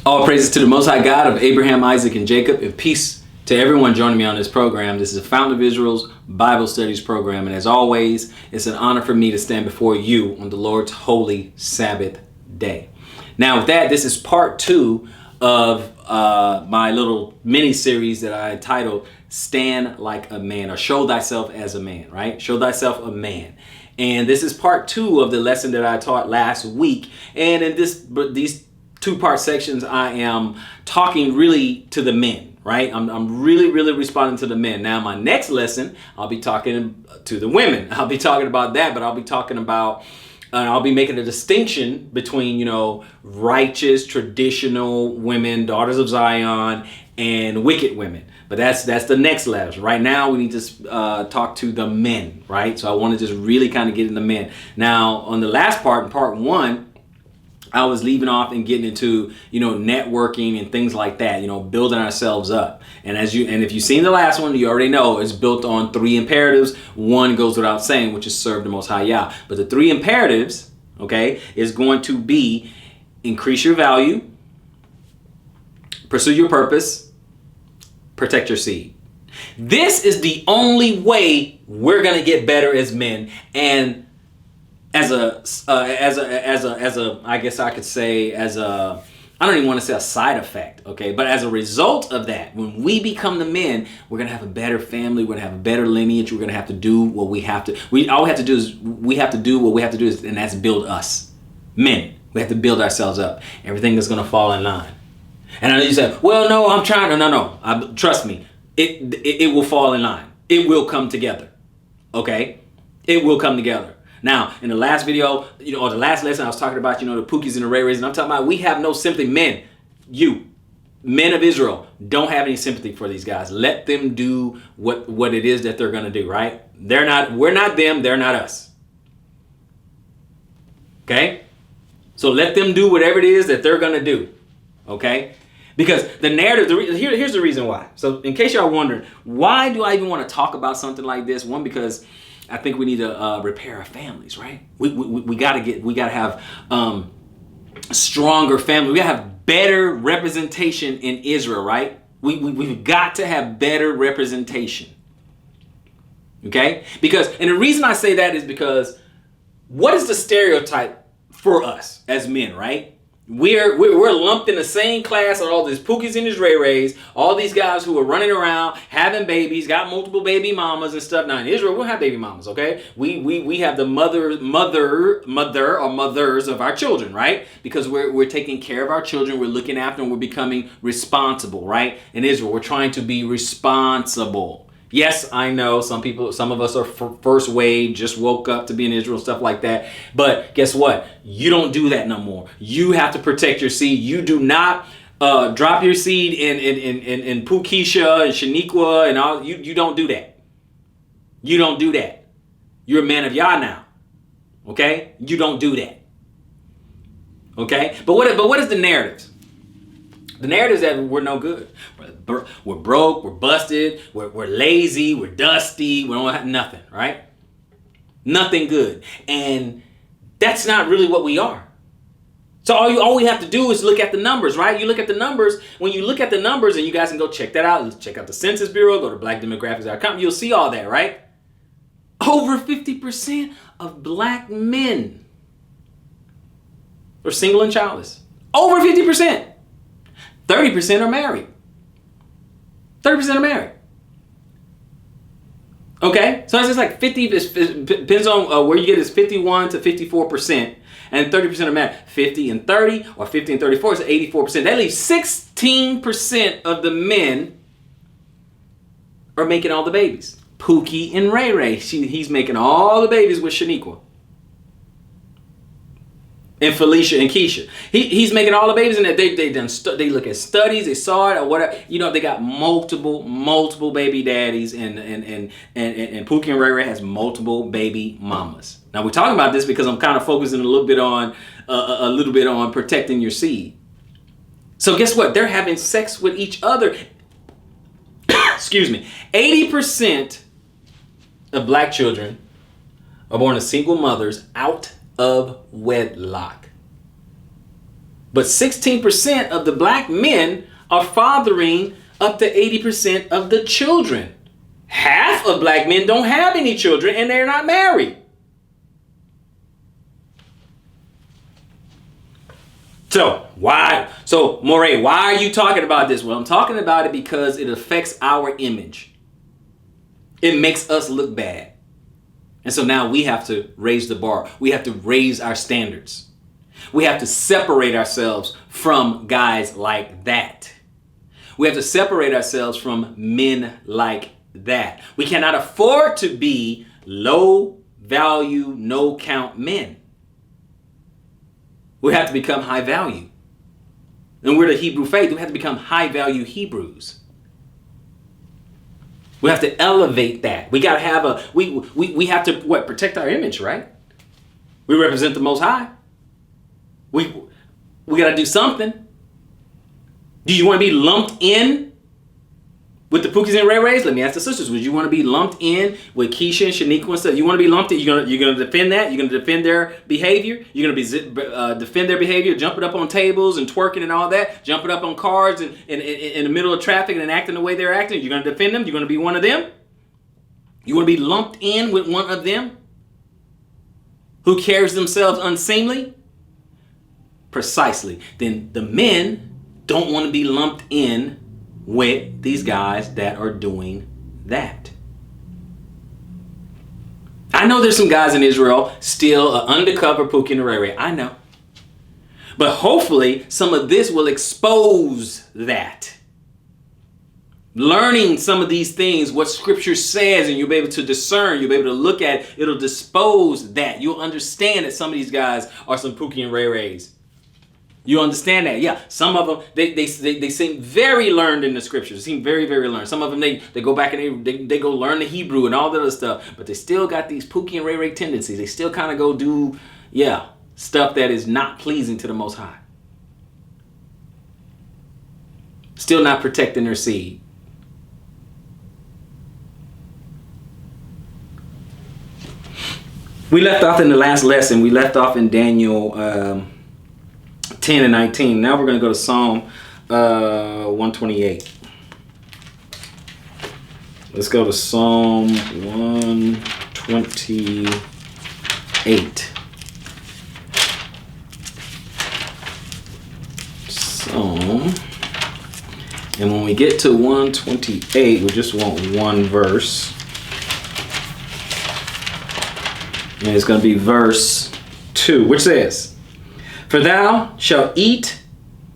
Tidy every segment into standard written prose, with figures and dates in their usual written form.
All praises to the Most High God of Abraham, Isaac, and Jacob, and peace to everyone joining me on this program. This is a Fountain of Israel's Bible Studies program, and as always, it's an honor for me to stand before you on the Lord's holy Sabbath day. Now, with that, this is part 2 of my little mini-series that I entitled Stand Like a Man, or Show Thyself as a Man, right? Show Thyself a Man. And this is part 2 of the lesson that I taught last week. And in these two-part sections, I am talking really to the men, right? I'm really responding to the men. Now, my next lesson, I'll be talking to the women. I'll be talking about that, but I'll be talking about, I'll be making a distinction between, righteous, traditional women, daughters of Zion, and wicked women. But that's the next level. Right now, we need to talk to the men, right? So I want to just really kind of get into men. Now, on the last part, in part 1, I was leaving off and getting into, networking and things like that, building ourselves up. And if you've seen the last one, you already know it's built on 3 imperatives. One goes without saying, which is serve the Most High Yah. But the 3 imperatives, okay, is going to be increase your value, pursue your purpose, protect your seed. This is the only way we're going to get better as men. And as a, I guess I could say I don't even want to say a side effect, okay? But as a result of that, when we become the men, we're going to have a better family. We're going to have a better lineage. We're going to have to do what we have to. All we have to do is, and that's build us. Men, we have to build ourselves up. Everything is going to fall in line. And I know you say, well, no, I'm trying to. No. Trust me. It will fall in line. It will come together, okay? It will come together. Now, in the last video, or the last lesson, I was talking about, the Pookies and the Ray Rays, and I'm talking about we have no sympathy. Men, men of Israel, don't have any sympathy for these guys. Let them do what it is that they're going to do, right? We're not them, they're not us. Okay? So let them do whatever it is that they're going to do, okay? Because the narrative, here's the reason why. So in case y'all wondering, why do I even want to talk about something like this? One, because I think we need to repair our families, right? We gotta have stronger family. We gotta have better representation in Israel, right? We've got to have better representation. Okay? And the reason I say that is because what is the stereotype for us as men, right? We're lumped in the same class of all these Pookies and these Ray Rays, all these guys who are running around, having babies, got multiple baby mamas and stuff. Now in Israel, we'll have baby mamas, okay? We have the mother or mothers of our children, right? Because we're taking care of our children, we're looking after them, we're becoming responsible, right? In Israel, we're trying to be responsible. Yes, I know some of us are first wave, just woke up to be in Israel, stuff like that. But guess what? You don't do that no more. You have to protect your seed. You do not drop your seed in Pukisha and Shaniqua and all. You don't do that. You don't do that. You're a man of Yah now. Okay? You don't do that. Okay? But what is the narrative? The narrative is that we're no good. We're broke, we're busted, we're lazy, we're dusty, we don't have nothing, right? Nothing good. And that's not really what we are. So all we have to do is look at the numbers, right? You look at the numbers. When you look at the numbers, and you guys can go check that out, check out the Census Bureau, go to blackdemographics.com, you'll see all that, right? Over 50% of black men are single and childless. Over 50%. 30% are married. 30% are married. Okay? So it's just like 50, it depends on where you get is 51 to 54%. And 30% are married. 50 and 30 or 50 and 34 is 84%. That leaves 16% of the men are making all the babies. Pookie and Ray Ray, he's making all the babies with Shaniqua. And Felicia and Keisha. He's making all the babies in that they look at studies, they saw it or whatever. They got multiple baby daddies and Pookie and Ray Ray has multiple baby mamas. Now we're talking about this because I'm kind of focusing a little bit on protecting your seed. So guess what? They're having sex with each other. Excuse me. 80% of black children are born to single mothers out of wedlock. But 16% of the black men are fathering up to 80% of the children. Half of black men don't have any children and they're not married. So why? So Moray, why are you talking about this? Well, I'm talking about it because it affects our image. It makes us look bad. And so now we have to raise the bar. We have to raise our standards. We have to separate ourselves from guys like that. We have to separate ourselves from men like that. We cannot afford to be low value, no count men. We have to become high value. And we're the Hebrew faith. We have to become high value Hebrews. We have to elevate that. We got to have we have to protect our image, right? We represent the Most High. We got to do something. Do you want to be lumped in with the Pookies and Ray Rays? Let me ask the sisters. Would you want to be lumped in with Keisha and Shaniqua and stuff? You want to be lumped in? You're gonna defend that? You're gonna defend their behavior? You're gonna defend their behavior, jumping up on tables and twerking and all that, jumping up on cars and in the middle of traffic and acting the way they're acting? You're gonna defend them? You're gonna be one of them? You want to be lumped in with one of them who carries themselves unseemly? Precisely. Then the men don't want to be lumped in with these guys that are doing that. I know there's some guys in Israel still undercover Pookie and Ray Ray. I know. But hopefully some of this will expose that. Learning some of these things, what scripture says, and you'll be able to discern, you'll be able to look at, it'll dispose that. You'll understand that some of these guys are some Pookie and Ray Rays. You understand that? Yeah. Some of them, they seem very learned in the scriptures. They seem very, very learned. Some of them, they go back and they go learn the Hebrew and all that other stuff. But they still got these Pookie and Ray Ray tendencies. They still kind of go do, stuff that is not pleasing to the Most High. Still not protecting their seed. We left off in the last lesson. We left off in Daniel 10 and 19. Now we're going to go to Psalm 128. Let's go to Psalm 128. And when we get to 128, we just want one verse. And it's going to be verse 2, which says, "For thou shalt eat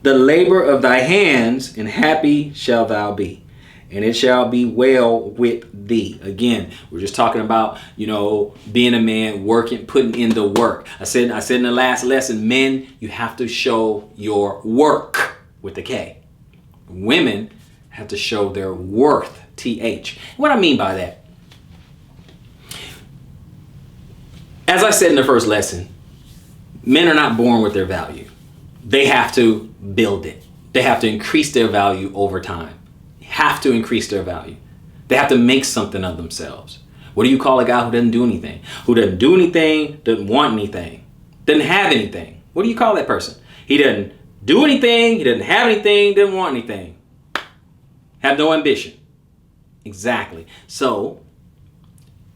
the labor of thy hands, and happy shalt thou be, and it shall be well with thee." Again, we're just talking about, being a man, working, putting in the work. I said in the last lesson, men, you have to show your work with the K. Women have to show their worth, TH. What I mean by that, as I said in the first lesson, men are not born with their value. They have to build it. They have to increase their value over time. Have to increase their value. They have to make something of themselves. What do you call a guy who doesn't do anything? Who doesn't do anything, doesn't want anything, doesn't have anything? What do you call that person? He doesn't do anything, he doesn't have anything, doesn't want anything. Have no ambition. Exactly. So,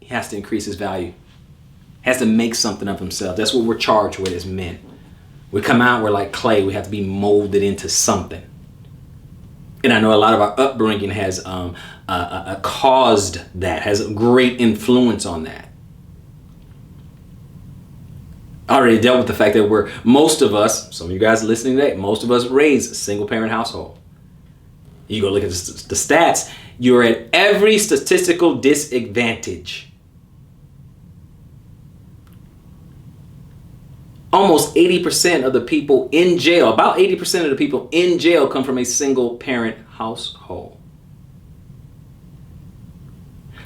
he has to increase his value. Has to make something of himself. That's what we're charged with as men. We come out, we're like clay. We have to be molded into something. And I know a lot of our upbringing has caused that, has a great influence on that. I already dealt with the fact that most of us, some of you guys listening today, most of us raised a single parent household. You go look at the stats, you're at every statistical disadvantage. Almost 80% of the people in jail, about 80% of the people in jail come from a single parent household.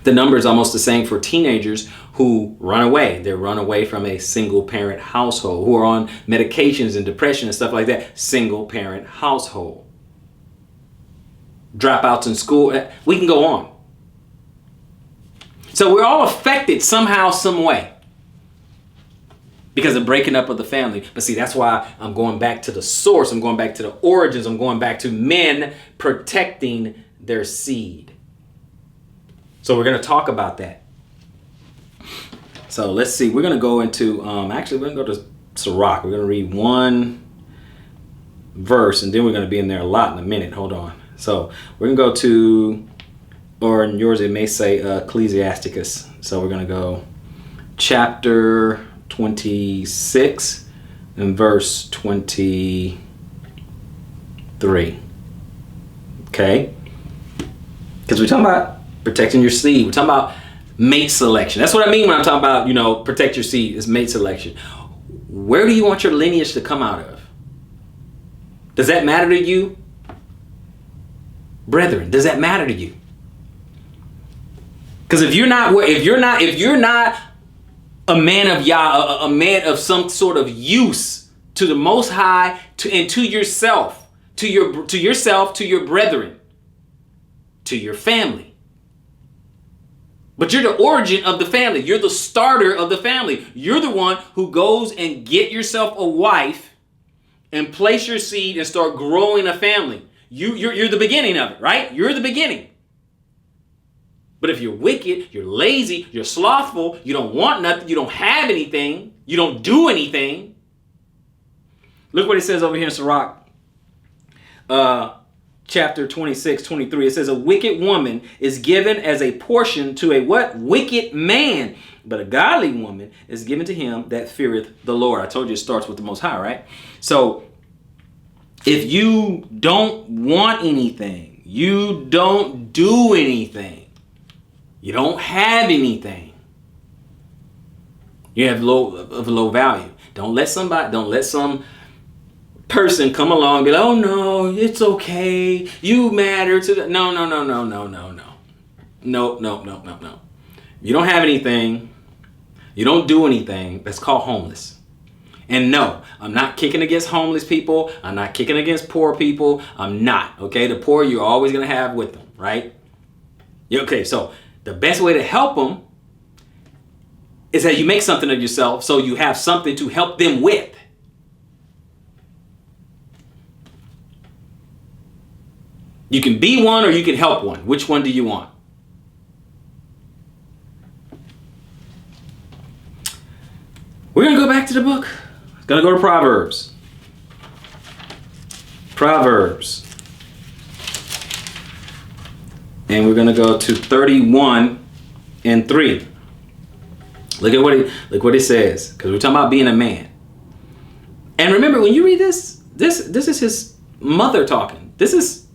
The number is almost the same for teenagers who run away. They run away from a single parent household, who are on medications and depression and stuff like that. Single parent household. Dropouts in school. We can go on. So we're all affected somehow, some way, because of breaking up of the family. But see, that's why I'm going back to the source. I'm going back to the origins. I'm going back to men protecting their seed. So we're going to talk about that. So let's see. We're going to go into, actually, we're going to go to Ciroc. We're going to read one verse, and then we're going to be in there a lot in a minute. Hold on. So we're going to go to, or in yours it may say Ecclesiasticus. So we're going to go chapter 26 and verse 23. Okay? Because we're talking about protecting your seed. We're talking about mate selection. That's what I mean when I'm talking about, protect your seed. It's mate selection. Where do you want your lineage to come out of? Does that matter to you? Brethren, does that matter to you? Because if you're not a man of Yah, a man of some sort of use to the Most High, and to yourself, to your brethren, to your family. But you're the origin of the family. You're the starter of the family. You're the one who goes and get yourself a wife and place your seed and start growing a family. You're the beginning of it, right? You're the beginning. But if you're wicked, you're lazy, you're slothful, you don't want nothing, you don't have anything, you don't do anything. Look what it says over here in Ciroc, chapter 26, 23. It says, a wicked woman is given as a portion to a what? Wicked man. But a godly woman is given to him that feareth the Lord. I told you it starts with the Most High, right? So if you don't want anything, you don't do anything, you don't have anything, you have low value. Don't let some person come along and be like, oh no, it's okay, you matter to the no. You don't have anything, you don't do anything, that's called homeless. And no, I'm not kicking against homeless people, I'm not kicking against poor people, I'm not. Okay, the poor you're always gonna have with them, right? Okay, so the best way to help them is that you make something of yourself so you have something to help them with. You can be one or you can help one. Which one do you want? We're going to go back to the book. Going to go to Proverbs. Proverbs. And we're going to go to 31 and 3. Look what it says. Because we're talking about being a man. And remember, when you read this is his mother talking. This is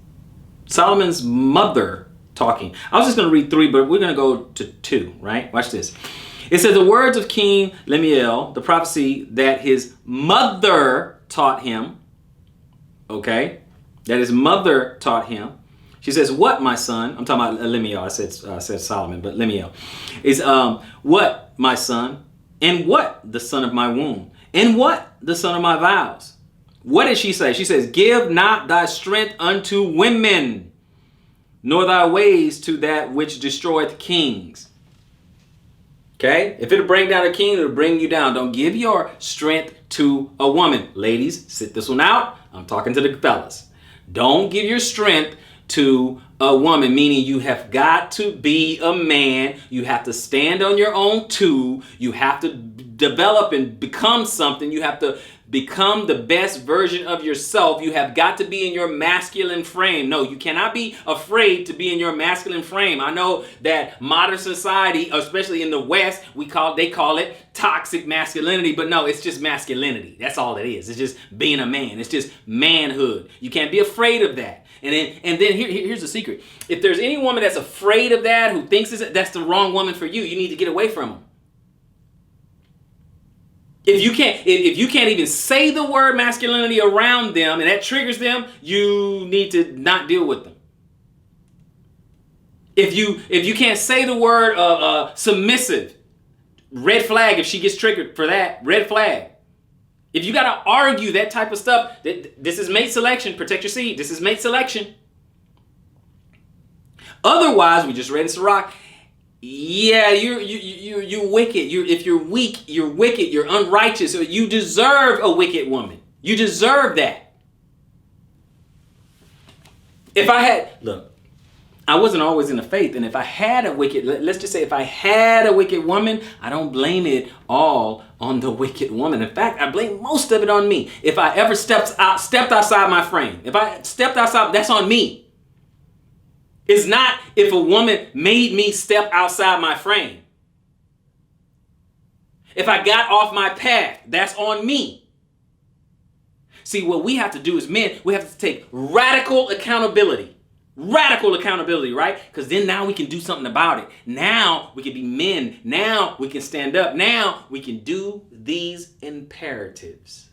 Solomon's mother talking. I was just going to read 3, but we're going to go to 2, right? Watch this. It says, the words of King Lemuel, the prophecy that his mother taught him. Okay? That his mother taught him. She says, what, my son? I'm talking about Lemuel. I said Solomon, but Lemuel. Is, what, my son? And what, the son of my womb? And what, the son of my vows? What did she say? She says, give not thy strength unto women, nor thy ways to that which destroyeth kings. Okay? If it'll bring down a king, it'll bring you down. Don't give your strength to a woman. Ladies, sit this one out. I'm talking to the fellas. Don't give your strength to a woman, meaning you have got to be a man. You have to stand on your own too. You have to develop and become something. You have to become the best version of yourself. You have got to be in your masculine frame. No, you cannot be afraid to be in your masculine frame. I know that modern society, especially in the West, they call it toxic masculinity, but no, it's just masculinity. That's all it is. It's just being a man. It's just manhood. You can't be afraid of that. And then here's the secret. If there's any woman that's afraid of that, who thinks that's the wrong woman for you, you need to get away from them. If you can't even say the word masculinity around them and that triggers them, you need to not deal with them. If you can't say the word submissive, red flag. If she gets triggered for that, red flag. If you got to argue that type of stuff, this is mate selection. Protect your seed. This is mate selection. Otherwise, we just read in Ciroc, Yeah, you're wicked. If you're weak, you're wicked. You're unrighteous. So you deserve a wicked woman. You deserve that. If I had, look, I wasn't always in the faith, and if I had a wicked, let's just say if I had a wicked woman, I don't blame it all on the wicked woman. In fact, I blame most of it on me. If I ever stepped outside my frame, if I stepped outside, that's on me. It's not if a woman made me step outside my frame. If I got off my path, that's on me. See, what we have to do as men, we have to take radical accountability. Radical accountability, right? Because then now we can do something about it. Now we can be men. Now we can stand up. Now we can do these imperatives.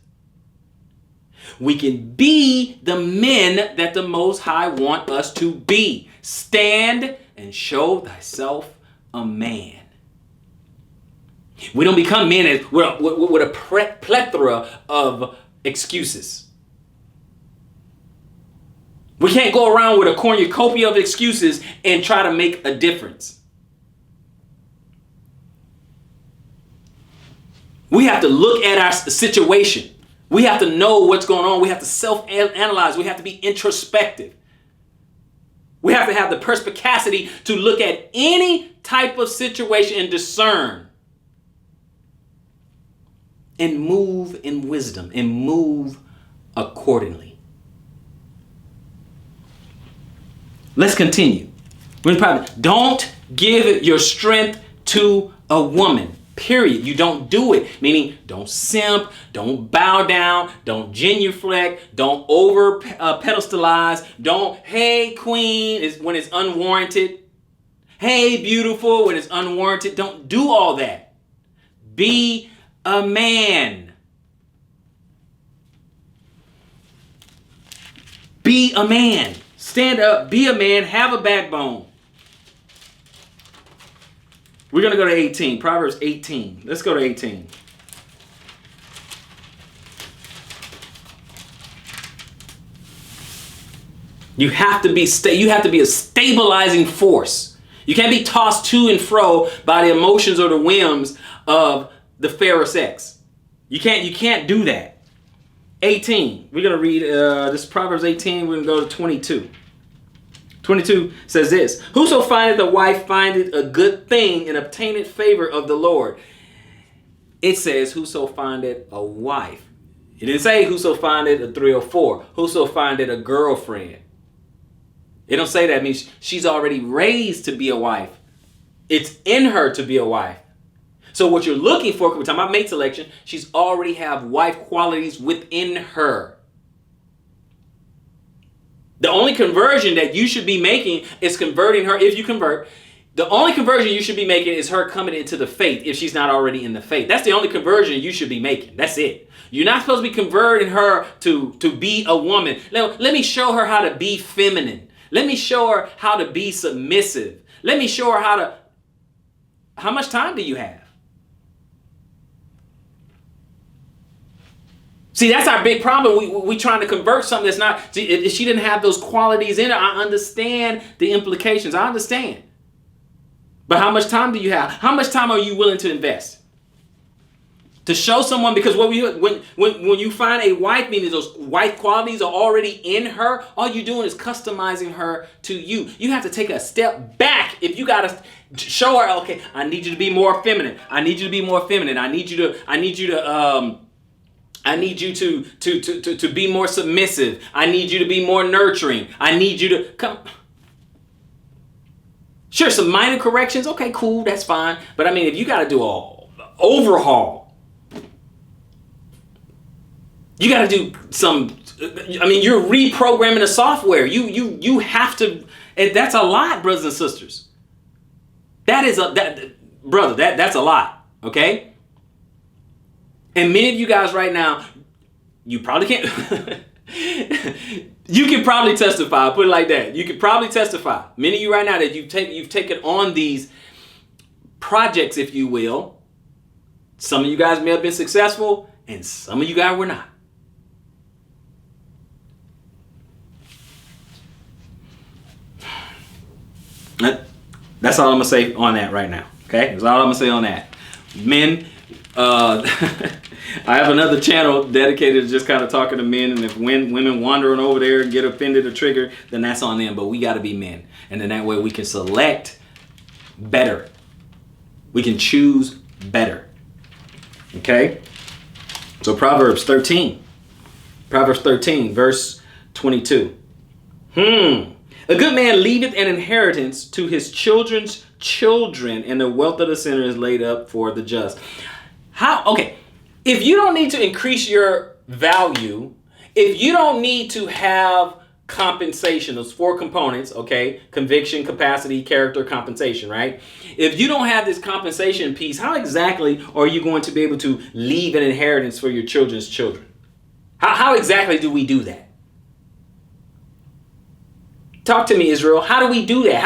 We can be the men that the Most High want us to be. Stand and show thyself a man. We don't become men with a plethora of excuses. We can't go around with a cornucopia of excuses and try to make a difference. We have to look at our situation. We have to know what's going on. We have to self-analyze. We have to be introspective. We have to have the perspicacity to look at any type of situation and discern and move in wisdom and move accordingly. Let's continue. Don't give your strength to a woman. Period. You don't do it. Meaning, don't simp, don't bow down, don't genuflect, don't over pedestalize, don't, hey, queen, when it's unwarranted. Hey, beautiful, when it's unwarranted. Don't do all that. Be a man. Be a man. Stand up, be a man, have a backbone. We're going to go to 18, Proverbs 18. Let's go to 18. You have to be a stabilizing force. You can't be tossed to and fro by the emotions or the whims of the fairer sex. You can't do that. 18. We're going to read this Proverbs 18. We're going to go to 22. 22 says this: Whoso findeth a wife findeth a good thing and obtaineth favor of the Lord. It says, whoso findeth a wife. It didn't say whoso findeth a 304. Whoso findeth a girlfriend. It don't say that. It means she's already raised to be a wife. It's in her to be a wife. So what you're looking for, we're talking about mate selection, she's already have wife qualities within her. The only conversion that you should be making is converting her. If you convert, the only conversion you should be making is her coming into the faith if she's not already in the faith. That's the only conversion you should be making. That's it. You're not supposed to be converting her to be a woman. Let me show her how to be feminine. Let me show her how to be submissive. Let me show her how much time do you have? See, that's our big problem. We trying to convert something that's not. See, if she didn't have those qualities in her, I understand the implications. I understand. But how much time do you have? How much time are you willing to invest? To show someone, because when you find a wife, meaning those wife qualities are already in her, all you're doing is customizing her to you. You have to take a step back if you got to show her, okay, I need you to be more feminine. I need you to be more feminine. I need you to be more submissive. I need you to be more nurturing. I need you to come. Sure, some minor corrections. Okay, cool, that's fine. But I mean, if you got to do an overhaul, you got to do some. I mean, you're reprogramming the software. You have to. And that's a lot, brothers and sisters. That's a lot. Okay. And many of you guys right now, you probably can't. You can probably testify. I'll put it like that. You can probably testify. Many of you right now that you've taken on these projects, if you will. Some of you guys may have been successful, and some of you guys were not. That's all I'm going to say on that right now. Okay? That's all I'm going to say on that. Men, I have another channel dedicated to just kind of talking to men, and if women wandering over there and get offended or triggered, then that's on them. But we got to be men, and then that way we can select better. We can choose better. Okay? So Proverbs 13, verse 22. A good man leaveth an inheritance to his children's children, and the wealth of the sinner is laid up for the just. Okay, if you don't need to increase your value, if you don't need to have compensation, those 4 components, okay, conviction, capacity, character, compensation, right? If you don't have this compensation piece, how exactly are you going to be able to leave an inheritance for your children's children? How exactly do we do that? Talk to me, Israel. How do we do that?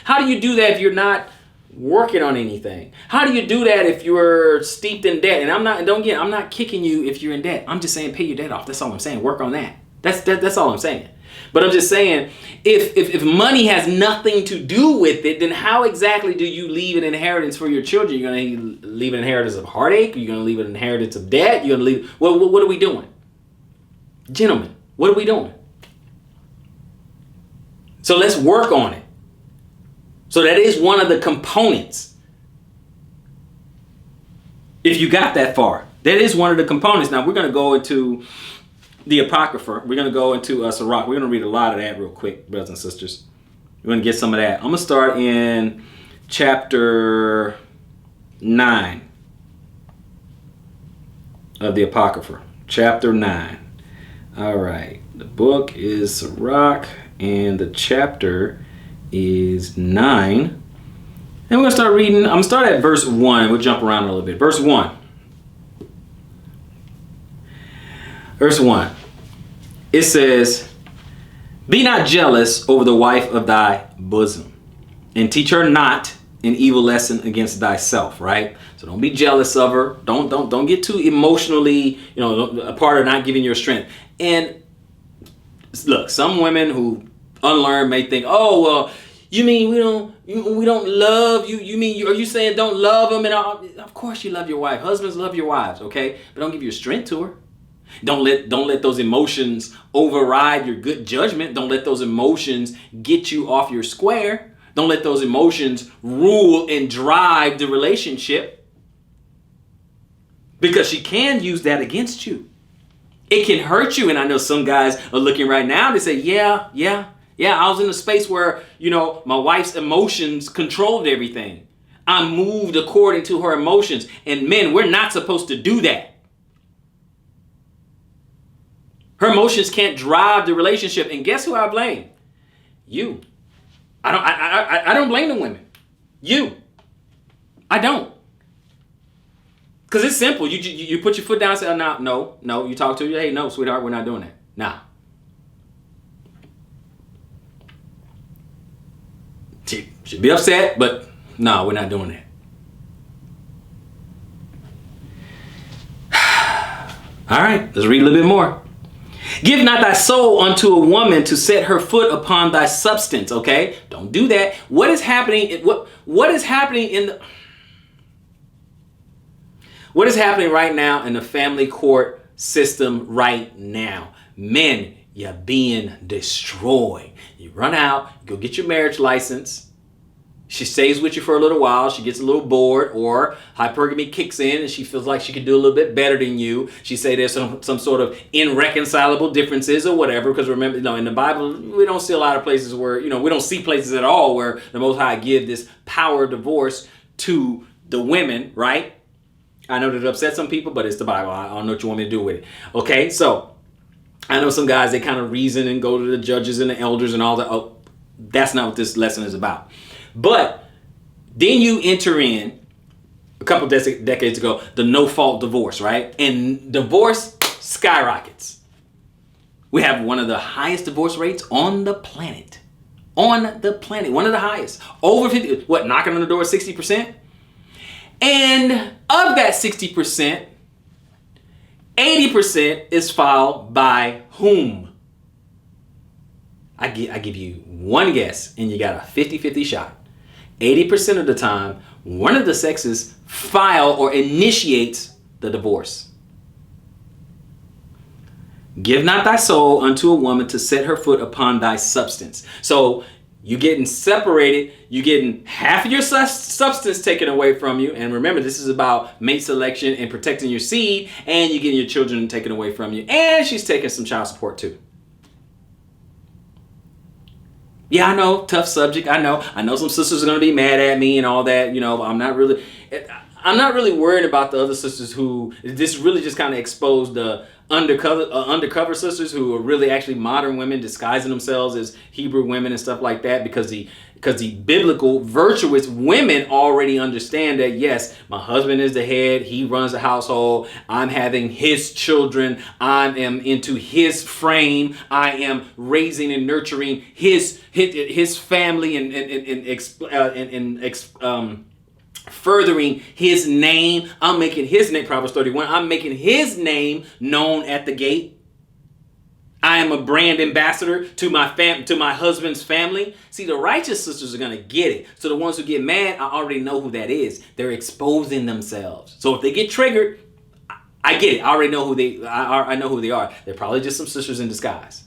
How do you do that if you're not working on anything? How do you do that if you're steeped in debt? And I'm not kicking you if you're in debt. I'm just saying pay your debt off. That's all I'm saying. Work on that. That's all I'm saying. But I'm just saying, if money has nothing to do with it, then how exactly do you leave an inheritance for your children? You're going to leave an inheritance of heartache? You're going to leave an inheritance of debt? You're going to leave... What are we doing? Gentlemen, what are we doing? So let's work on it. So that is one of the components. If you got that far, that is one of the components. Now we're going to go into the Apocrypha. We're going to go into Ciroc. We're going to read a lot of that real quick, brothers and sisters. We're going to get some of that. I'm going to start in chapter 9 of the Apocrypha. Chapter 9. All right. The book is Ciroc, and the chapter is 9. And we're going to start reading. I'm going to start at verse 1. We'll jump around a little bit. Verse 1. Verse 1. It says, "Be not jealous over the wife of thy bosom, and teach her not an evil lesson against thyself," right? So don't be jealous of her. Don't get too emotionally, a part of not giving your strength. And look, some women who unlearn may think, "Oh, well, you mean we don't love you? Are you saying don't love them?" And of course you love your wife. Husbands love your wives, okay? But don't give your strength to her. Don't let those emotions override your good judgment. Don't let those emotions get you off your square. Don't let those emotions rule and drive the relationship, because she can use that against you. It can hurt you. And I know some guys are looking right now and they say, yeah, I was in a space where, my wife's emotions controlled everything. I moved according to her emotions. And men, we're not supposed to do that. Her emotions can't drive the relationship. And guess who I blame? You. I don't blame the women. You. I don't. Because it's simple. You put your foot down and say, "Oh, no. You talk to her. Hey, no, sweetheart, we're not doing that." Nah. She should be upset, but no, we're not doing that. All right, let's read a little bit more. "Give not thy soul unto a woman to set her foot upon thy substance." Okay, don't do that. What is happening? What is happening What is happening right now in the family court system right now? Men, you're being destroyed. You run out, you go get your marriage license. She stays with you for a little while. She gets a little bored, or hypergamy kicks in and she feels like she can do a little bit better than you. She say there's some sort of irreconcilable differences or whatever. Because remember, in the Bible, we don't see a lot of places where, we don't see places at all where the Most High give this power of divorce to the women, right? I know that it upsets some people, but it's the Bible. I don't know what you want me to do with it. Okay, so I know some guys, they kind of reason and go to the judges and the elders and all that. Oh, that's not what this lesson is about. But then you enter in, a couple decades ago, the no-fault divorce, right? And divorce skyrockets. We have one of the highest divorce rates on the planet. On the planet, one of the highest. Over 50, knocking on the door 60%? And of that 60%, 80% is filed by whom? I give you one guess, and you got a 50-50 shot. 80% of the time, one of the sexes file or initiates the divorce. Give not thy soul unto a woman to set her foot upon thy substance. So you're getting separated. You're getting half of your substance taken away from you. And remember, this is about mate selection and protecting your seed. And you're getting your children taken away from you. And she's taking some child support too. Yeah, I know, tough subject. I know some sisters are going to be mad at me and all that. You know, I'm not really worried about the other sisters who this really just kind of exposed the undercover sisters who are really actually modern women disguising themselves as Hebrew women and stuff like that, because the biblical virtuous women already understand that, yes, my husband is the head, he runs the household, I'm having his children, I am into his frame, I am raising and nurturing his family and furthering his name. I'm making his name, Proverbs 31, I'm making his name known at the gate. I am a brand ambassador to my husband's family. See, the righteous sisters are going to get it. So the ones who get mad, I already know who that is. They're exposing themselves. So if they get triggered, I get it. I already know I know who they are. They're probably just some sisters in disguise.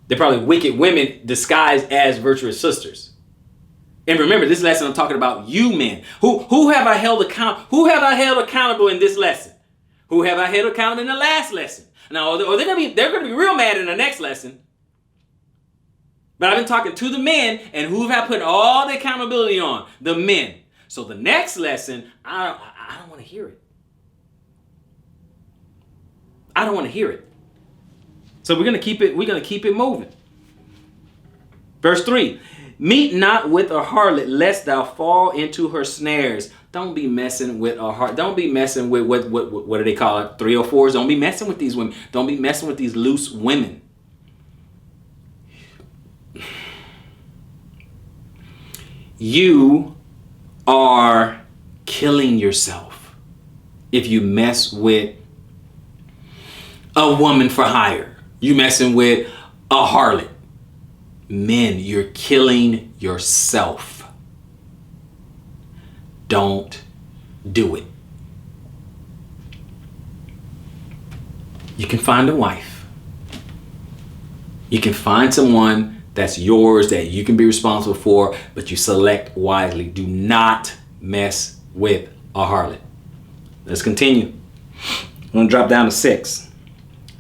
They're probably wicked women disguised as virtuous sisters. And remember, this lesson I'm talking about you men. Who have I held accountable in this lesson? Who have I held accountable in the last lesson? Now, or they're gonna be real mad in the next lesson. But I've been talking to the men, and who have I put all the accountability on? The men. So the next lesson, I don't want to hear it. I don't want to hear it. So we're gonna keep it moving. Verse 3. Meet not with a harlot, lest thou fall into her snares. Don't be messing with a harlot. Don't be messing with what do they call it? 304s. Don't be messing with these women. Don't be messing with these loose women. You are killing yourself if you mess with a woman for hire. You messing with a harlot. Men, you're killing yourself. Don't do it. You can find a wife. You can find someone that's yours, that you can be responsible for, but you select wisely. Do not mess with a harlot. Let's continue. I'm going to drop down to 6.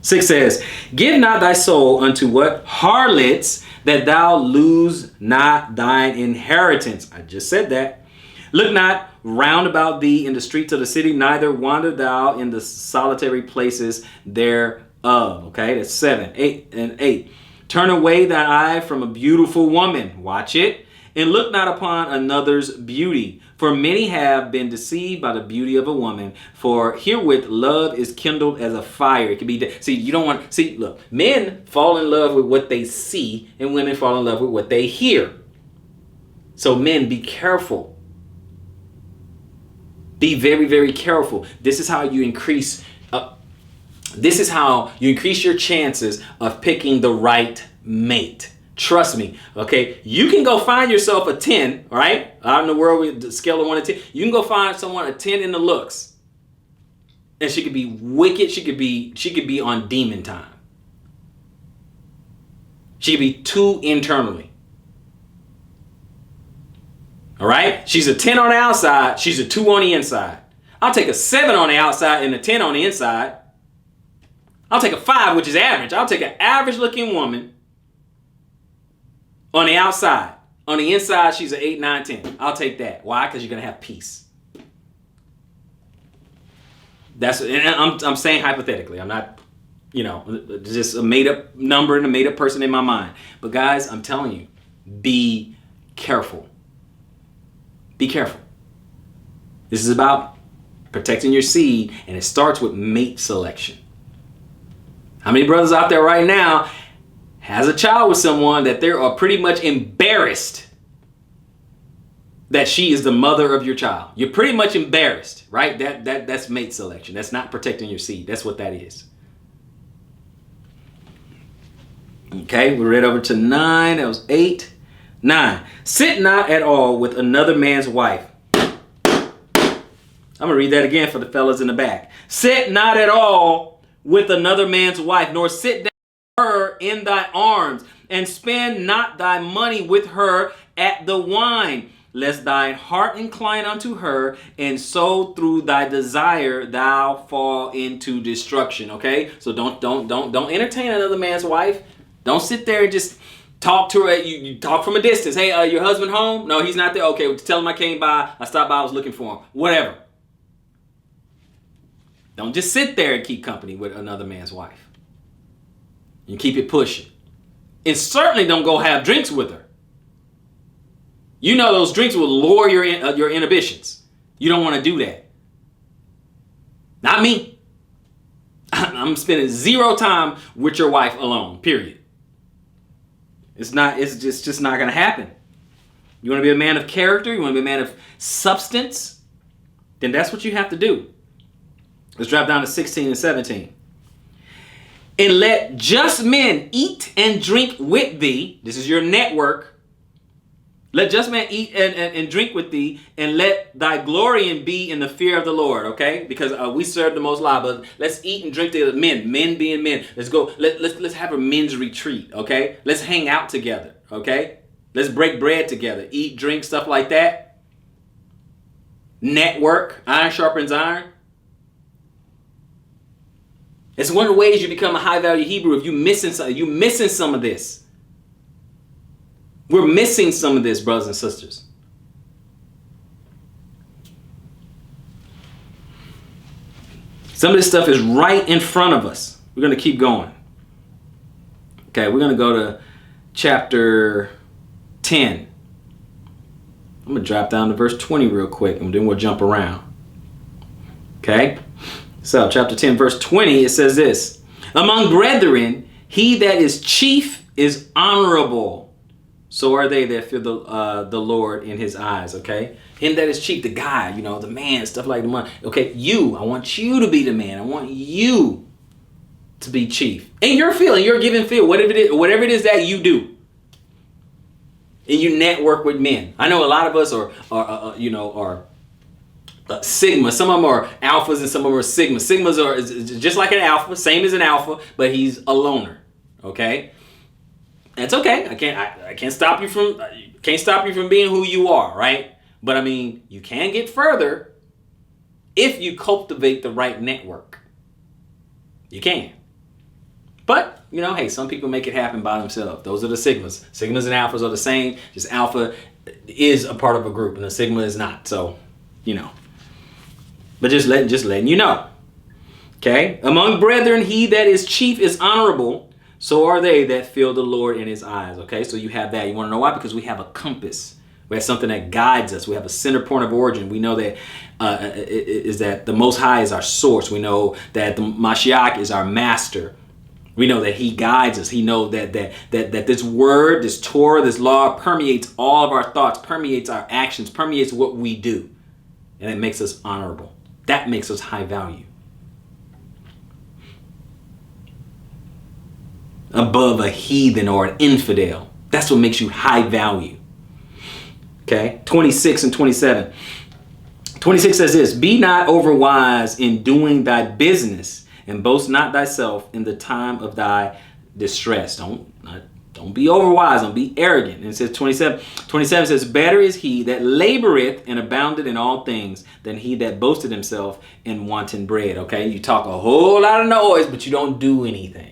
6 says, give not thy soul unto what? Harlots, that thou lose not thine inheritance. I just said that. Look not round about thee in the streets of the city, neither wander thou in the solitary places thereof. Okay, that's 7, 8, and 8. Turn away thine eye from a beautiful woman. Watch it. And look not upon another's beauty. For many have been deceived by the beauty of a woman. For herewith love is kindled as a fire. It can be, look, men fall in love with what they see, and women fall in love with what they hear. So men, be careful. Be very, very careful. This is how you increase your chances of picking the right mate. Trust me, okay? You can go find yourself a 10, right? Out in the world with the scale of 1 to 10. You can go find someone a 10 in the looks. And she could be wicked. She could be on demon time. She could be 2 internally. All right? She's a 10 on the outside. She's a 2 on the inside. I'll take a 7 on the outside and a 10 on the inside. I'll take a 5, which is average. I'll take an average looking woman on the outside. On the inside, she's an 8, 9, 10. I'll take that. Why? Because you're going to have peace. I'm saying hypothetically. I'm not, just a made up number and a made up person in my mind. But guys, I'm telling you, be careful. Be careful. This is about protecting your seed, and it starts with mate selection. How many brothers out there right now has a child with someone that they are pretty much embarrassed that she is the mother of your child? You're pretty much embarrassed, right? That's mate selection. That's not protecting your seed. That's what that is. Okay, we read over to 9. That was 8. 9. Sit not at all with another man's wife. I'm going to read that again for the fellas in the back. Sit not at all with another man's wife, nor sit down with her in thy arms, and spend not thy money with her at the wine, lest thine heart incline unto her, and so through thy desire thou fall into destruction. Okay? So don't entertain another man's wife. Don't sit there and just talk to her. You talk from a distance. Hey, your husband home? No, he's not there. Okay, well, tell him I came by. I stopped by. I was looking for him. Whatever. Don't just sit there and keep company with another man's wife. You keep it pushing. And certainly don't go have drinks with her. You know those drinks will lower your inhibitions. You don't want to do that. Not me. I'm spending zero time with your wife alone, period. It's just not going to happen. You want to be a man of character? You want to be a man of substance? Then that's what you have to do. Let's drop down to 16 and 17. And let just men eat and drink with thee. This is your network. Let just men eat and drink with thee, and let thy glorying be in the fear of the Lord, okay? Because we serve the Most High, but let's eat and drink together. Men being men. Let's go. Let's have a men's retreat, okay? Let's hang out together, okay? Let's break bread together. Eat, drink, stuff like that. Network. Iron sharpens iron. It's one of the ways you become a high-value Hebrew if you're missing something. You're missing some of this. We're missing some of this, brothers and sisters. Some of this stuff is right in front of us. We're going to keep going. Okay, we're going to go to chapter 10. I'm going to drop down to verse 20 real quick, and then we'll jump around. Okay? So, chapter 10, verse 20, it says this. Among brethren, he that is chief is honorable. So are they that fear the Lord in his eyes, okay? Him that is chief, the guy, the man, stuff like the money. Okay, I want you to be the man. I want you to be chief. And your given field, whatever it is that you do. And you network with men. I know a lot of us are Sigma. Some of them are alphas and some of them are sigmas. Sigmas are just like an alpha, same as an alpha, but he's a loner. Okay, that's okay. I can't stop you from being who you are, right? But I mean, you can get further if you cultivate the right network. You can. But hey, some people make it happen by themselves. Those are the sigmas. Sigmas and alphas are the same. Just alpha is a part of a group, and a sigma is not. So, But just letting you know. Okay? Among brethren, he that is chief is honorable. So are they that fear the Lord in his eyes. Okay? So you have that. You want to know why? Because we have a compass. We have something that guides us. We have a center point of origin. We know that is that the Most High is our source. We know that the Mashiach is our master. We know that he guides us. He knows that this word, this Torah, this law permeates all of our thoughts, permeates our actions, permeates what we do. And it makes us honorable. That makes us high value. Above a heathen or an infidel. That's what makes you high value. Okay, 26 and 27. 26 says this, be not overwise in doing thy business, and boast not thyself in the time of thy distress. Don't be overwise. Don't be arrogant. And it says 27 says, better is he that laboreth and aboundeth in all things than he that boasted himself in wanton bread. Okay, you talk a whole lot of noise, but you don't do anything.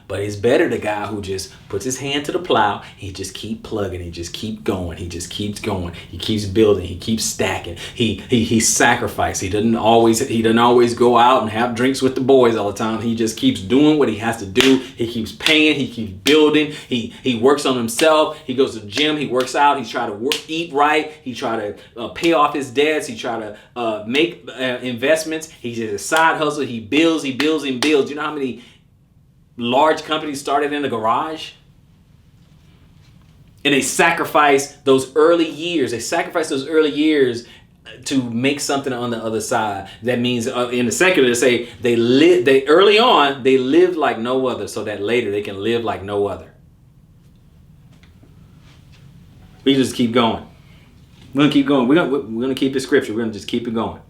But it's better the guy who just puts his hand to the plow. He just keep plugging. He just keep going. He just keeps going. He keeps building. He keeps stacking. He sacrifices. He doesn't always go out and have drinks with the boys all the time. He just keeps doing what he has to do. He keeps paying. He keeps building. He works on himself. He goes to the gym. He works out. He try to eat right. He try to pay off his debts. He try to make investments. He just a side hustle. He builds. You know how many large companies started in a garage? And they sacrifice those early years. To make something on the other side. That means in the secular, they say they early on, they lived like no other, so that later they can live like no other. We just keep going. We're going to keep going. We're going to keep the scripture. We're going to just keep it going.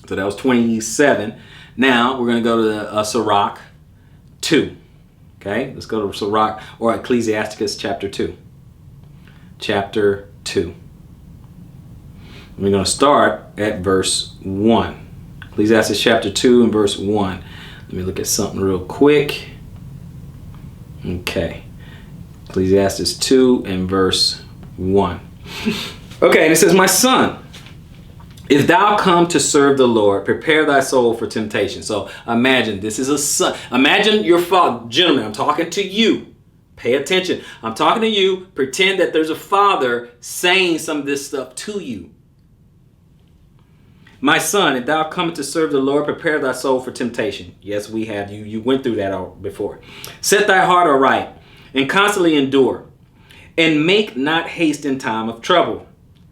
So that was 27. Now we're going to go to the Ciroc 2. Okay, let's go to Ciroc or Ecclesiasticus chapter 2. Chapter 2. We're going to start at verse 1. Ecclesiastes chapter 2 and verse 1. Let me look at something real quick. Okay. Ecclesiastes 2 and verse 1. Okay, and it says, my son, if thou come to serve the Lord, prepare thy soul for temptation. So imagine this is a son. Imagine your father. Gentlemen, I'm talking to you. Pay attention. I'm talking to you. Pretend that there's a father saying some of this stuff to you. My son, if thou comest to serve the Lord, prepare thy soul for temptation. Yes, we have. You went through that before. Set thy heart aright, and constantly endure, and make not haste in time of trouble.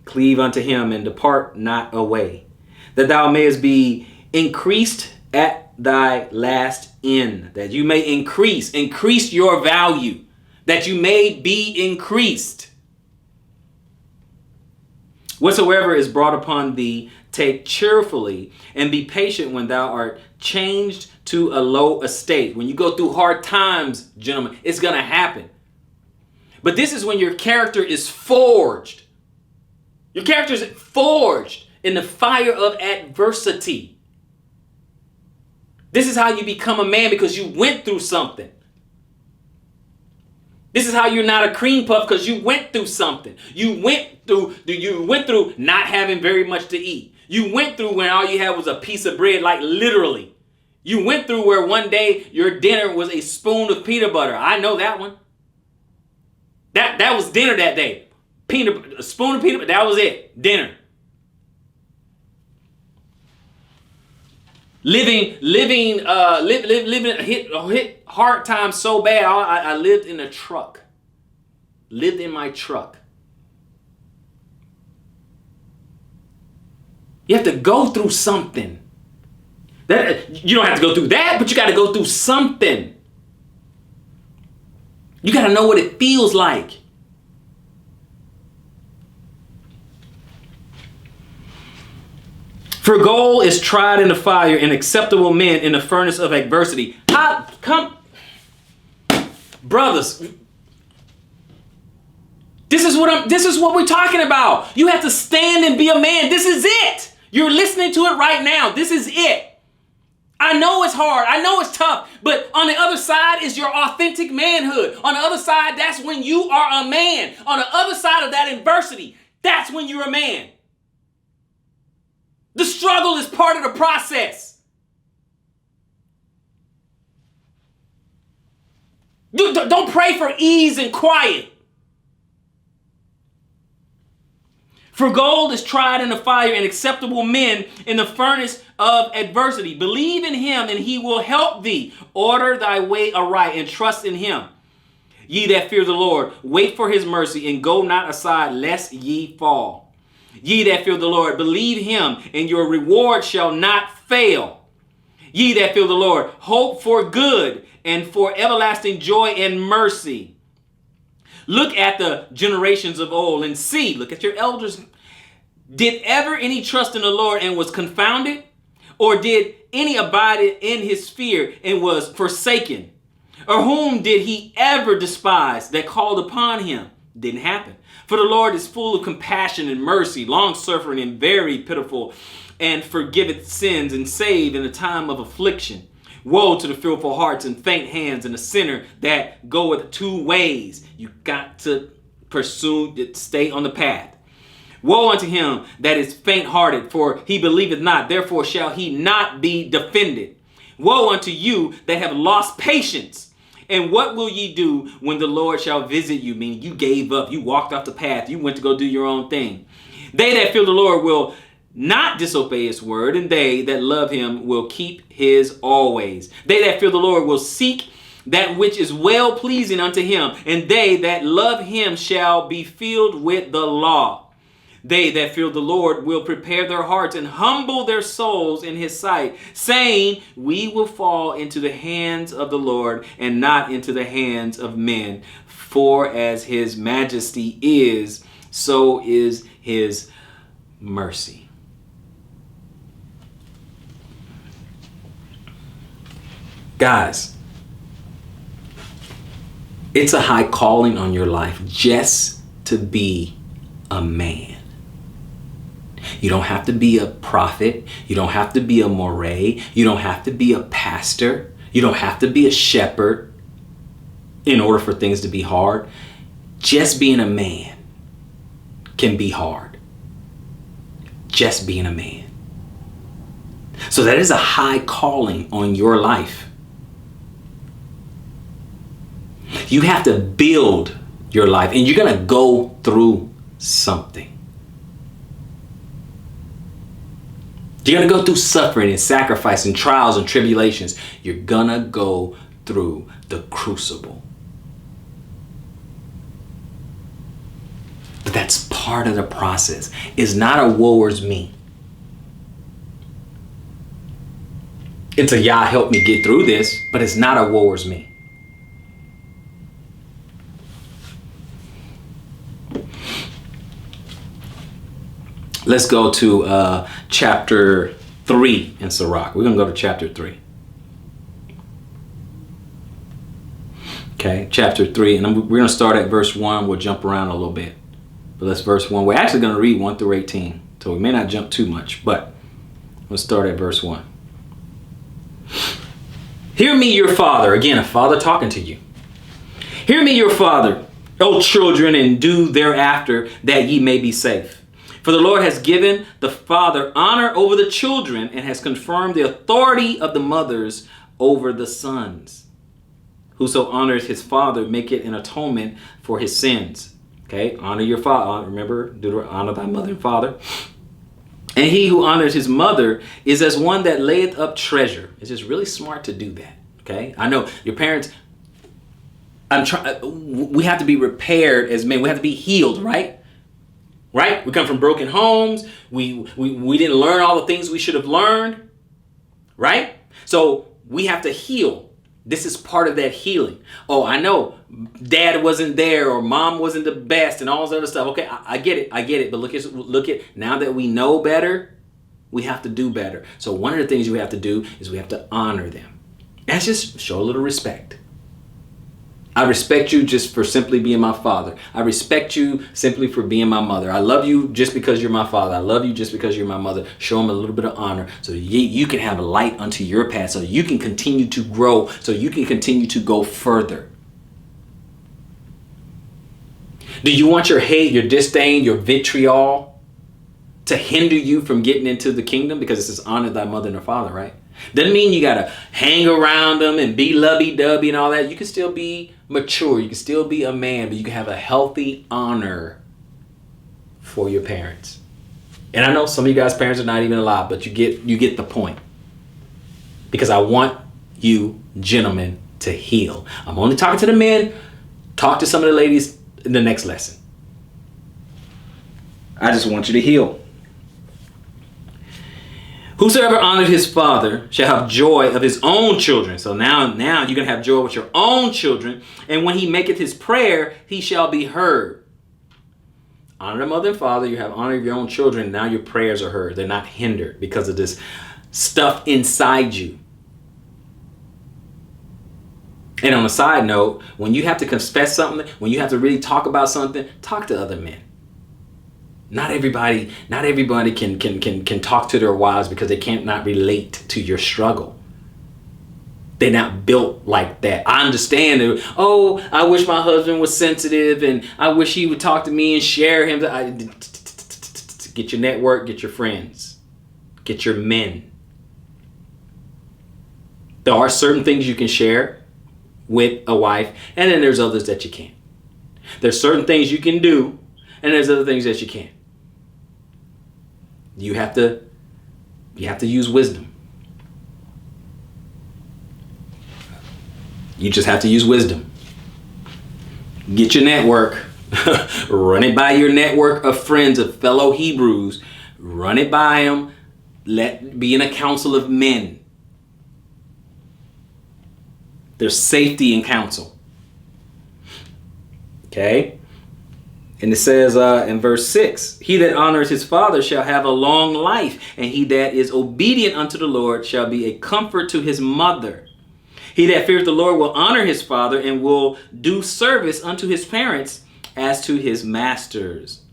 Cleave unto him, and depart not away, that thou mayest be increased at thy last end, that you may increase your value, that you may be increased. Whatsoever is brought upon thee, take cheerfully, and be patient when thou art changed to a low estate. When you go through hard times, gentlemen, it's going to happen. But this is when your character is forged. Your character is forged in the fire of adversity. This is how you become a man, because you went through something. This is how you're not a cream puff, because you went through something. You went through not having very much to eat. You went through when all you had was a piece of bread, like literally. You went through where one day your dinner was a spoon of peanut butter. I know that one. That was dinner that day. A spoon of peanut butter, that was it. Dinner. Living hit hard times so bad. I lived in a truck. Lived in my truck. You have to go through something. You don't have to go through that, but you got to go through something. You got to know what it feels like. For gold is tried in the fire, and acceptable men in the furnace of adversity. Brothers. This is what we're talking about. You have to stand and be a man. This is it. You're listening to it right now. This is it. I know it's hard. I know it's tough. But on the other side is your authentic manhood. On the other side, that's when you are a man. On the other side of that adversity, that's when you're a man. The struggle is part of the process. Don't pray for ease and quiet. For gold is tried in the fire, and acceptable men in the furnace of adversity. Believe in him, and he will help thee. Order thy way aright, and trust in him. Ye that fear the Lord, wait for his mercy, and go not aside, lest ye fall. Ye that fear the Lord, believe him, and your reward shall not fail. Ye that fear the Lord, hope for good, and for everlasting joy and mercy. Look at the generations of old and see, look at your elders. Did ever any trust in the Lord and was confounded? Or did any abide in his fear and was forsaken? Or whom did he ever despise that called upon him? Didn't happen. For the Lord is full of compassion and mercy, long-suffering and very pitiful, and forgiveth sins and save in the time of affliction. Woe to the fearful hearts and faint hands, and the sinner that goeth two ways. You got to pursue, stay on the path. Woe unto him that is faint-hearted, for he believeth not, therefore shall he not be defended. Woe unto you that have lost patience. And what will ye do when the Lord shall visit you? Meaning you gave up, you walked off the path, you went to go do your own thing. They that fear the Lord will not disobey his word, and they that love him will keep his always. They that fear the Lord will seek that which is well pleasing unto him, and they that love him shall be filled with the law. They that fear the Lord will prepare their hearts and humble their souls in his sight, saying, we will fall into the hands of the Lord and not into the hands of men. For as his majesty is so is his mercy. Guys, it's a high calling on your life just to be a man. You don't have to be a prophet. You don't have to be a moray. You don't have to be a pastor. You don't have to be a shepherd in order for things to be hard. Just being a man can be hard. Just being a man. So that is a high calling on your life. You have to build your life, and you're going to go through something. You're going to go through suffering and sacrifice and trials and tribulations. You're going to go through the crucible. But that's part of the process. It's not a woe is me. It's a Yah help me get through this, but it's not a woe is me. Let's go to chapter 3 in Ciroc. We're going to go to chapter 3. Okay, chapter 3. And we're going to start at verse 1. We'll jump around a little bit. But that's verse 1. We're actually going to read 1 through 18. So we may not jump too much, but let's start at verse 1. Hear me, your father. Again, a father talking to you. Hear me, your father, O children, and do thereafter that ye may be safe. For the Lord has given the father honor over the children and has confirmed the authority of the mothers over the sons. Whoso honors his father maketh an atonement for his sins. Okay, honor your father. Remember, honor thy mother and father. And he who honors his mother is as one that layeth up treasure. It's just really smart to do that. Okay, I know your parents. We have to be repaired as men. We have to be healed, right? Right? We come from broken homes. We didn't learn all the things we should have learned. Right? So we have to heal. This is part of that healing. Oh, I know dad wasn't there or mom wasn't the best and all this other stuff. Okay, I get it. But look at now that we know better, we have to do better. So one of the things we have to do is we have to honor them. That's just show a little respect. I respect you just for simply being my father. I respect you simply for being my mother. I love you just because you're my father. I love you just because you're my mother. Show them a little bit of honor so you can have a light unto your path, so you can continue to grow, so you can continue to go further. Do you want your hate, your disdain, your vitriol to hinder you from getting into the kingdom? Because it says honor thy mother and her father, right? Doesn't mean you got to hang around them and be lovey-dovey and all that. You can still be mature. You can still be a man, but you can have a healthy honor for your parents. And I know some of you guys' parents are not even alive, but you get the point. Because I want you gentlemen to heal. I'm only talking to the men. Talk to some of the ladies in the next lesson. I just want you to heal. Whosoever honored his father shall have joy of his own children. So now you're going to have joy with your own children. And when he maketh his prayer, he shall be heard. Honor the mother and father. You have honor of your own children. Now your prayers are heard. They're not hindered because of this stuff inside you. And on a side note, when you have to confess something, when you have to really talk about something, talk to other men. Not everybody can talk to their wives because they can't not relate to your struggle. They're not built like that. I understand that, oh, I wish my husband was sensitive and I wish he would talk to me and share him. Get your network, get your friends, get your men. There are certain things you can share with a wife, and then there's others that you can't. There's certain things you can do, and there's other things that you can't. You have to use wisdom. You just have to use wisdom. Get your network. Run it by your network of friends, of fellow Hebrews. Run it by them. Be in a council of men. There's safety in counsel. Okay? And it says in verse 6, he that honors his father shall have a long life, and he that is obedient unto the Lord shall be a comfort to his mother. He that fears the Lord will honor his father and will do service unto his parents as to his masters.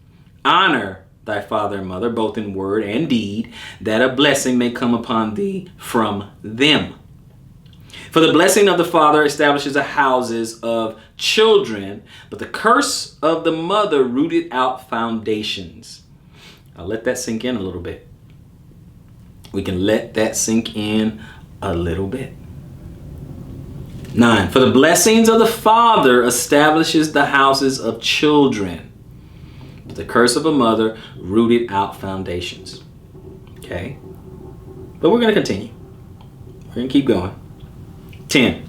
Honor thy father and mother, both in word and deed, that a blessing may come upon thee from them. For the blessing of the father establishes the houses of children, but the curse of the mother rooted out foundations. I'll let that sink in a little bit. We can let that sink in a little bit. 9. For the blessings of the father establishes the houses of children, but the curse of a mother rooted out foundations. Okay? But we're going to continue. We're going to keep going. 10.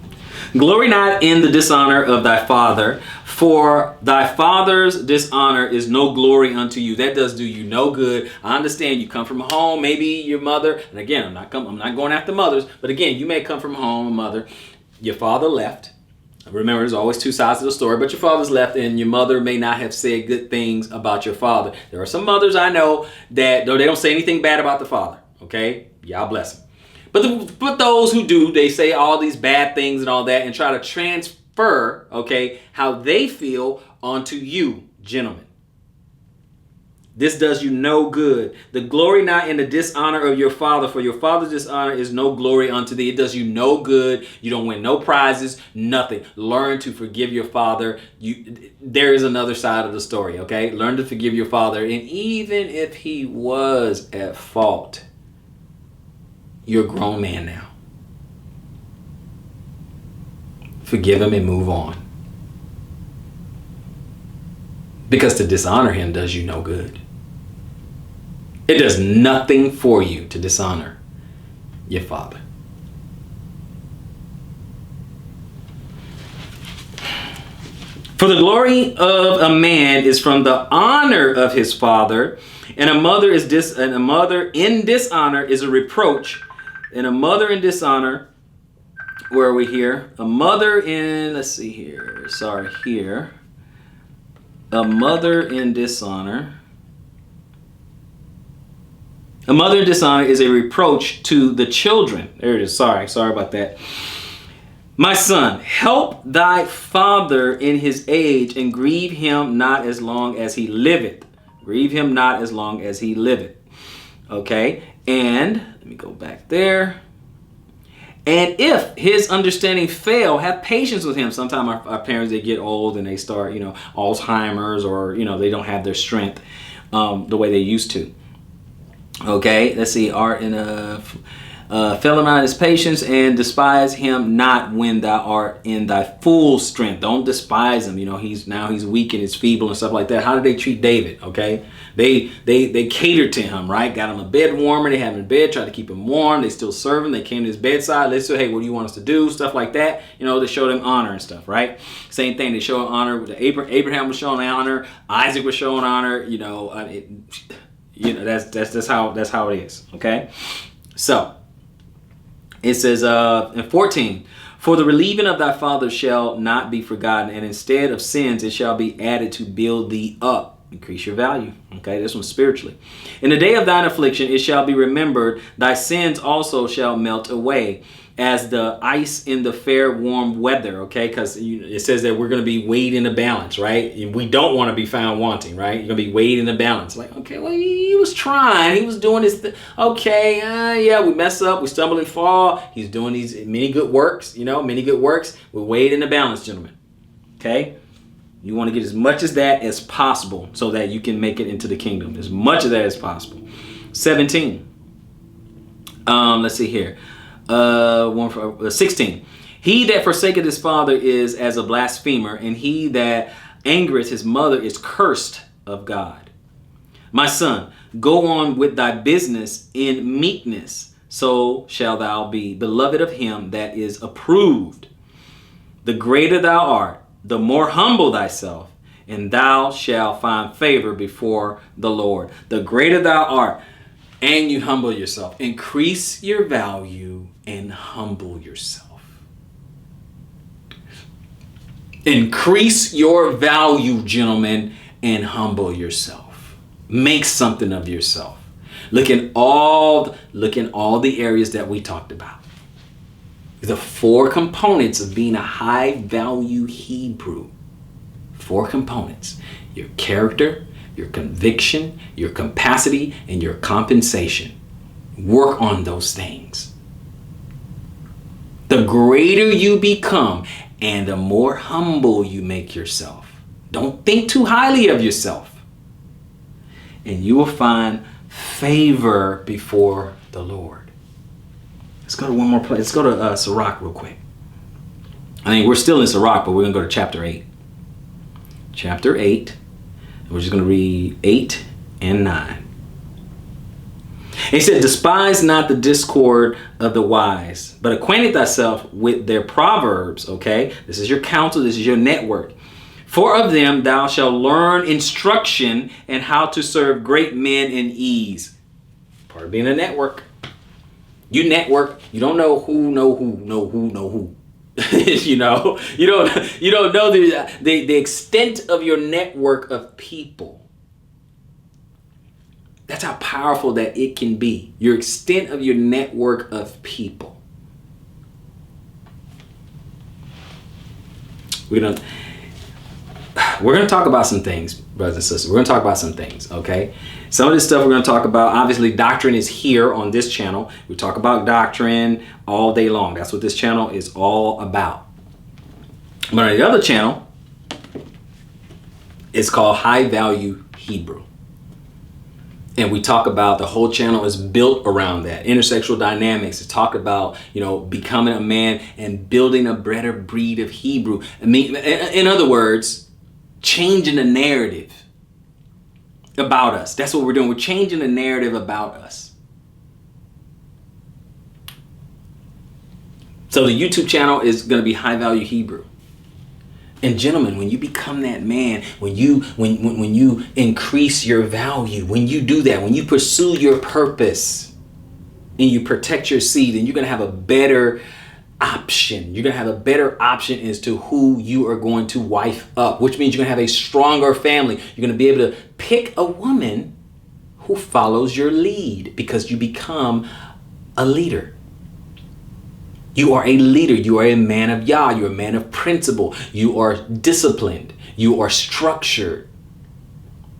Glory not in the dishonor of thy father, for thy father's dishonor is no glory unto you. That does do you no good. I understand you come from home, maybe your mother, and again, I'm not going after mothers, but again, you may come from home, a mother. Your father left. Remember, there's always two sides to the story, but your father's left and your mother may not have said good things about your father. There are some mothers I know that, though they don't say anything bad about the father, okay? Y'all bless them. But those who do, they say all these bad things and all that and try to transfer, okay, how they feel onto you, gentlemen. This does you no good. The glory not in the dishonor of your father, for your father's dishonor is no glory unto thee. It does you no good. You don't win no prizes, nothing. Learn to forgive your father. There is another side of the story, okay? Learn to forgive your father. And even if he was at fault, you're a grown man now. Forgive him and move on. Because to dishonor him does you no good. It does nothing for you to dishonor your father. For the glory of a man is from the honor of his father, and a mother in dishonor is a reproach, and a mother in dishonor. Where are we here? A mother in, let's see here. Sorry, here. A mother in dishonor. A mother in dishonor is a reproach to the children. There it is. Sorry about that. My son, help thy father in his age, and grieve him not as long as he liveth. Grieve him not as long as he liveth. Okay, and let me go back there. And if his understanding fail, have patience with him. Sometimes our parents, they get old and they start, Alzheimer's, or, they don't have their strength the way they used to. Okay, let's see. Art in fail not his patience, and despise him not when thou art in thy full strength. Don't despise him. He's weak and he's feeble and stuff like that. How did they treat David? Okay, they catered to him, right? Got him a bed warmer. They had him in bed, tried to keep him warm. They still serve him. They came to his bedside. They said, hey, what do you want us to do? Stuff like that. They showed him honor and stuff, right? Same thing. They showed honor. Abraham was showing honor. Isaac was showing honor. That's how it is. Okay, so it says in 14, for the relieving of thy father shall not be forgotten, and instead of sins it shall be added to build thee up. Increase your value. Okay, this one's spiritually. In the day of thine affliction it shall be remembered, thy sins also shall melt away as the ice in the fair warm weather. Okay, because it says that we're going to be weighed in the balance, right? And we don't want to be found wanting, right? You're going to be weighed in the balance. Like, okay, well, he was trying. He was doing his thing. Okay, yeah, we mess up. We stumble and fall. He's doing these many good works, many good works. We're weighed in the balance, gentlemen. Okay? You want to get as much as that as possible so that you can make it into the kingdom. As much of that as possible. 17. Let's see here. 16. He that forsaketh his father is as a blasphemer, and he that angereth his mother is cursed of God. My son, go on with thy business in meekness, so shall thou be beloved of him that is approved. The greater thou art, the more humble thyself, and thou shalt find favor before the Lord. The greater thou art, and you humble yourself, increase your value and humble yourself. Increase your value, gentlemen, and humble yourself. Make something of yourself. Look in all the areas that we talked about. The 4 components of being a high value Hebrew. 4 components: your character, your conviction, your capacity, and your compensation. Work on those things. The greater you become and the more humble you make yourself. Don't think too highly of yourself. And you will find favor before the Lord. Let's go to one more place. Let's go to Ciroc real quick. I mean, we're still in Ciroc, but we're going to go to chapter 8. Chapter 8. We're just going to read 8 and 9. He said, despise not the discord of the wise, but acquaint thyself with their proverbs. Okay, this is your counsel. This is your network. For of them thou shalt learn instruction and how to serve great men in ease. Part of being a network. You network. You don't know who know who. You know, you don't know the extent of your network of people. That's how powerful that it can be. Your extent of your network of people. We're going to talk about some things, brothers and sisters. We're going to talk about some things, okay? Some of this stuff we're going to talk about, obviously, doctrine is here on this channel. We talk about doctrine all day long. That's what this channel is all about. But on the other channel, it's called High Value Hebrew. And we talk about, the whole channel is built around that. Intersexual dynamics. It's talk about, becoming a man and building a better breed of Hebrew. I mean, in other words, changing the narrative about us. That's what we're doing. We're changing the narrative about us. So the YouTube channel is going to be High Value Hebrew. And gentlemen, when you become that man, when you increase your value, when you do that, when you pursue your purpose and you protect your seed, then you're going to have a better option. You're going to have a better option as to who you are going to wife up, which means you're going to have a stronger family. You're going to be able to pick a woman who follows your lead because you become a leader. You are a leader. You are a man of Yah. You're a man of principle. You are disciplined. You are structured.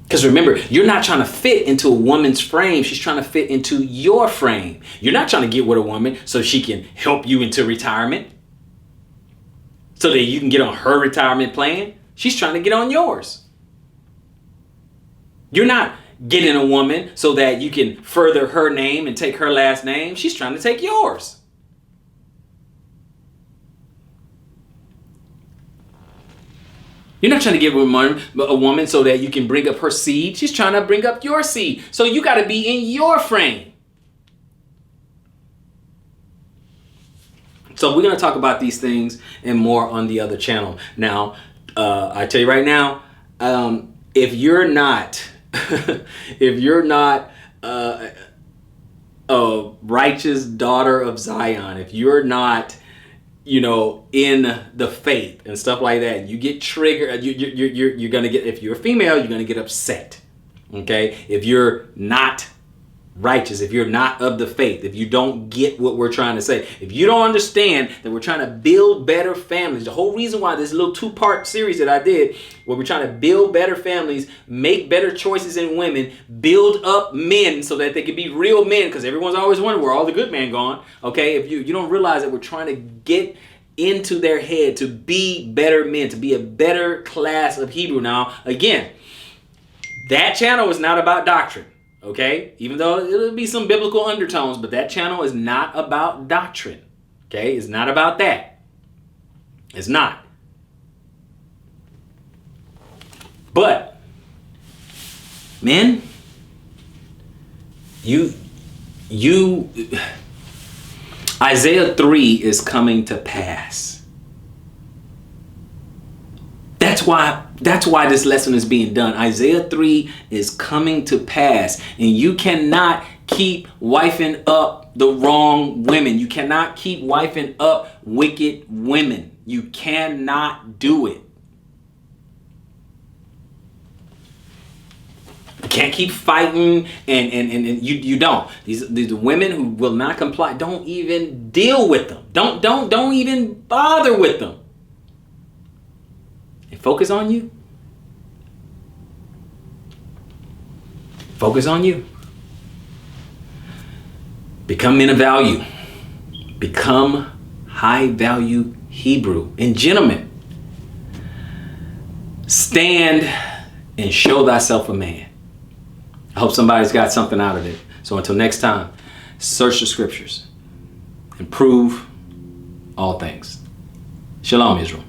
Because remember, you're not trying to fit into a woman's frame. She's trying to fit into your frame. You're not trying to get with a woman so she can help you into retirement, so that you can get on her retirement plan. She's trying to get on yours. You're not getting a woman so that you can further her name and take her last name. She's trying to take yours. You're not trying to get a woman so that you can bring up her seed. She's trying to bring up your seed. So you got to be in your frame. So we're going to talk about these things and more on the other channel. Now, I tell you right now, if you're not a righteous daughter of Zion, if you're not in the faith and stuff like that, you get triggered. You're gonna get, if you're a female, you're gonna get upset. Okay, if you're not righteous, if you're not of the faith, if you don't get what we're trying to say, if you don't understand that we're trying to build better families, the whole reason why this little 2-part series that I did, where we're trying to build better families, make better choices in women, build up men so that they can be real men, because everyone's always wondering where all the good men gone. Okay, if you don't realize that we're trying to get into their head to be better men, to be a better class of Hebrew. Now, again, that channel is not about doctrine. Okay, even though it'll be some biblical undertones, but that channel is not about doctrine. Okay, it's not about that. It's not. But men, Isaiah 3 is coming to pass. That's why this lesson is being done. Isaiah 3 is coming to pass. And you cannot keep wifing up the wrong women. You cannot keep wifing up wicked women. You cannot do it. You can't keep fighting and you don't. These women who will not comply, don't even deal with them. Don't even bother with them. And focus on you. Focus on you. Become men of value. Become high value Hebrew and gentlemen. Stand and show thyself a man. I hope somebody's got something out of it. So until next time, search the scriptures and prove all things. Shalom, Israel.